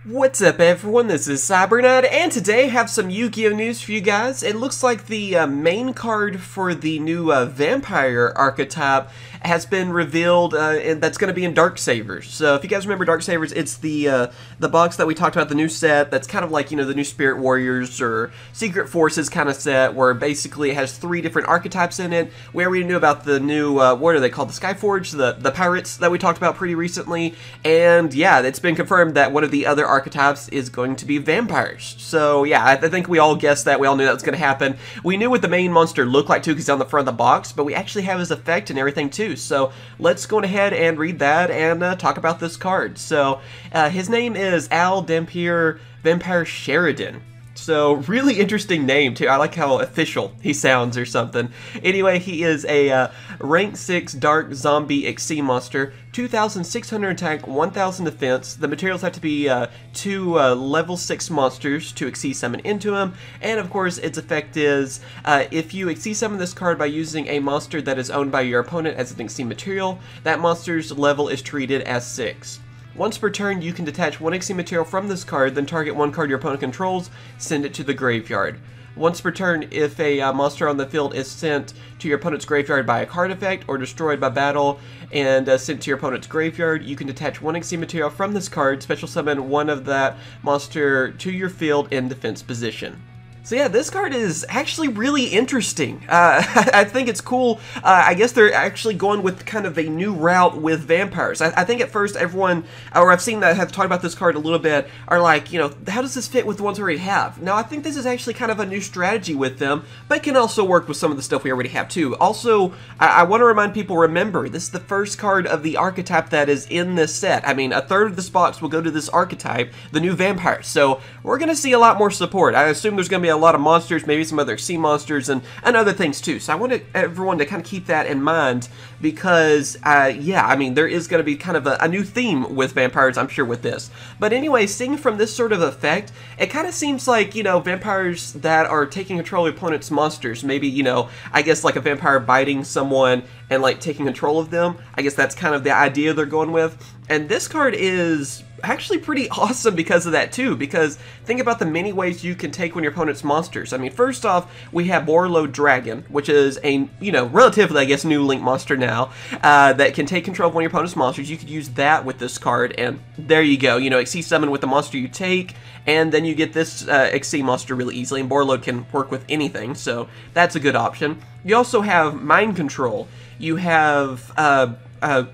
What's up everyone, this is CyberKnight, and today I have some Yu-Gi-Oh news for you guys. It looks like the main card for the new Vampire Archetype has been revealed, and that's going to be in Darksavers. So if you guys remember Darksavers, it's the box that we talked about, the new set, that's kind of like, you know, the new Spirit Warriors or Secret Forces kind of set, where basically it has 3 different archetypes in it. We already knew about the new, what are they called, the Skyforge, the pirates that we talked about pretty recently, and yeah, it's been confirmed that one of the other archetypes is going to be vampires. So yeah, I think we all guessed that. We all knew that was going to happen. We knew what the main monster looked like too, because he's on the front of the box, but we actually have his effect and everything too. So let's go ahead and read that and talk about this card. So his name is Dhampir Vampire Sheridan. So, really interesting name, too. I like how official he sounds or something. Anyway, he is a rank 6 dark zombie Xyz monster, 2,600 attack, 1,000 defense. The materials have to be 2 level 6 monsters to Xyz summon into him. And, of course, its effect is, if you Xyz summon this card by using a monster that is owned by your opponent as an Xyz material, that monster's level is treated as 6. Once per turn, you can detach 1 Xyz material from this card, then target 1 card your opponent controls, send it to the graveyard. Once per turn, if a monster on the field is sent to your opponent's graveyard by a card effect, or destroyed by battle, and sent to your opponent's graveyard, you can detach 1 Xyz material from this card, special summon 1 of that monster to your field in defense position. So yeah, this card is actually really interesting. I think it's cool. I guess they're actually going with kind of a new route with vampires. I think at first everyone, or I've seen that have talked about this card a little bit, are like, you know, how does this fit with the ones we already have? Now, I think this is actually kind of a new strategy with them, but it can also work with some of the stuff we already have too. Also, I want to remind people, remember, this is the first card of the archetype that is in this set. I mean, a third of this box will go to this archetype, the new vampire. So we're going to see a lot more support. I assume there's going to be a lot of monsters, maybe some other sea monsters, and other things too. So I wanted everyone to kind of keep that in mind because, yeah, I mean, there is going to be kind of a new theme with vampires, I'm sure, with this. But anyway, seeing from this sort of effect, it kind of seems like, you know, vampires that are taking control of opponent's monsters, maybe, you know, I guess like a vampire biting someone and like taking control of them. I guess that's kind of the idea they're going with. And this card is actually pretty awesome because of that too, because think about the many ways you can take one of your opponent's monsters. I mean, first off, we have Warlord Dragon, which is a, you know, relatively, I guess, new Link monster now, that can take control of one of your opponent's monsters. You could use that with this card, and there you go, you know, Xyz summon with the monster you take, and then you get this Xyz monster really easily, and Warlord can work with anything, so that's a good option. You also have Mind Control. You have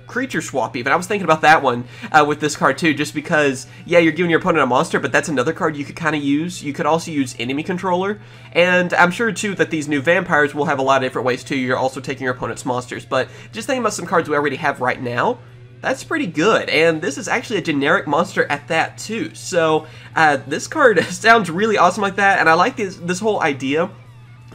creature swap even. I was thinking about that one with this card too, just because, yeah, you're giving your opponent a monster, but that's another card you could kind of use. You could also use enemy controller, and I'm sure too that these new vampires will have a lot of different ways too. You're also taking your opponent's monsters, but just thinking about some cards we already have right now, that's pretty good, and this is actually a generic monster at that too. So this card sounds really awesome like that, and I like this whole idea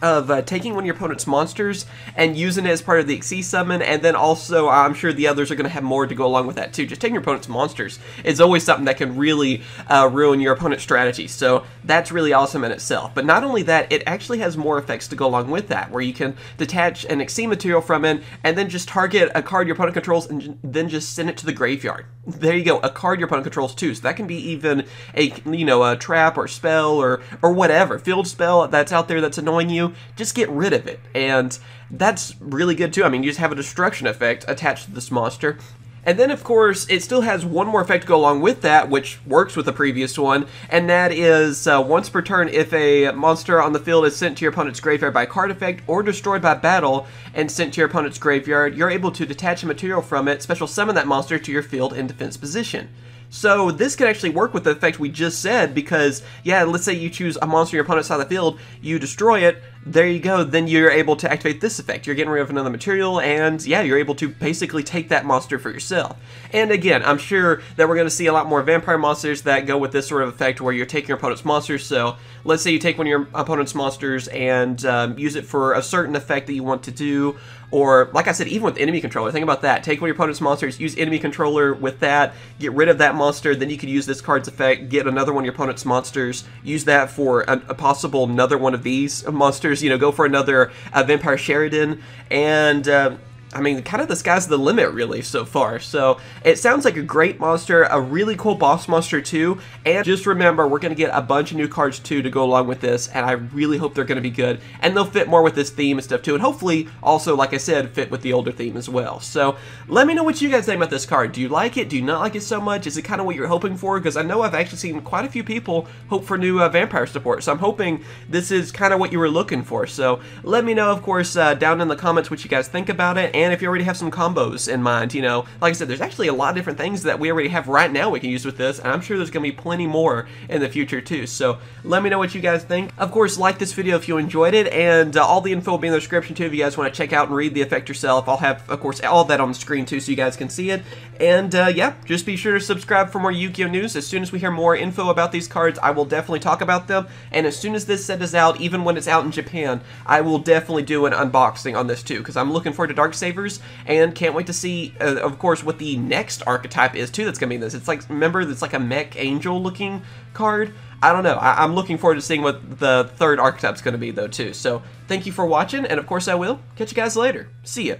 of taking one of your opponent's monsters and using it as part of the Xyz summon, and then also I'm sure the others are going to have more to go along with that too. Just taking your opponent's monsters is always something that can really ruin your opponent's strategy, so that's really awesome in itself. But not only that, it actually has more effects to go along with that, where you can detach an Xyz material from it and then just target a card your opponent controls and then just send it to the graveyard. There you go, a card your opponent controls too, so that can be even a, you know, a trap or spell or whatever, field spell that's out there that's annoying you. Just get rid of it, and that's really good too. I mean, you just have a destruction effect attached to this monster. And then, of course, it still has one more effect to go along with that, which works with the previous one, and that is once per turn, if a monster on the field is sent to your opponent's graveyard by a card effect or destroyed by battle and sent to your opponent's graveyard, you're able to detach a material from it, special summon that monster to your field in defense position. So this can actually work with the effect we just said, because, yeah, let's say you choose a monster on your opponent's side of the field, you destroy it, there you go, then you're able to activate this effect. You're getting rid of another material, and yeah, you're able to basically take that monster for yourself. And again, I'm sure that we're going to see a lot more vampire monsters that go with this sort of effect where you're taking your opponent's monsters. So let's say you take one of your opponent's monsters and use it for a certain effect that you want to do, or like I said, even with enemy controller, think about that. Take one of your opponent's monsters, use enemy controller with that, get rid of that monster, then you could use this card's effect, get another one of your opponent's monsters, use that for a possible another one of these monsters, you know, go for another Vampire Sheridan, and I mean, kind of the sky's the limit really so far. So it sounds like a great monster, a really cool boss monster too, and just remember, we're going to get a bunch of new cards too to go along with this, and I really hope they're going to be good, and they'll fit more with this theme and stuff too, and hopefully also, like I said, fit with the older theme as well. So let me know what you guys think about this card. Do you like it? Do you not like it so much? Is it kind of what you're hoping for? Because I know I've actually seen quite a few people hope for new vampire support, so I'm hoping this is kind of what you were looking for. So let me know, of course, down in the comments what you guys think about it, and if you already have some combos in mind. You know, like I said, there's actually a lot of different things that we already have right now we can use with this, and I'm sure there's going to be plenty more in the future too. So let me know what you guys think. Of course, like this video if you enjoyed it, and all the info will be in the description too if you guys want to check out and read the effect yourself. I'll have, of course, all that on the screen too so you guys can see it. And yeah, just be sure to subscribe for more Yu-Gi-Oh news. As soon as we hear more info about these cards, I will definitely talk about them, and as soon as this set is out, even when it's out in Japan, I will definitely do an unboxing on this too, because I'm looking forward to Darksavers, and can't wait to see, of course, what the next archetype is too that's going to be in this. It's like, remember, it's like a mech angel looking card. I don't know. I'm looking forward to seeing what the third archetype is going to be though too. So thank you for watching, and of course I will catch you guys later. See ya.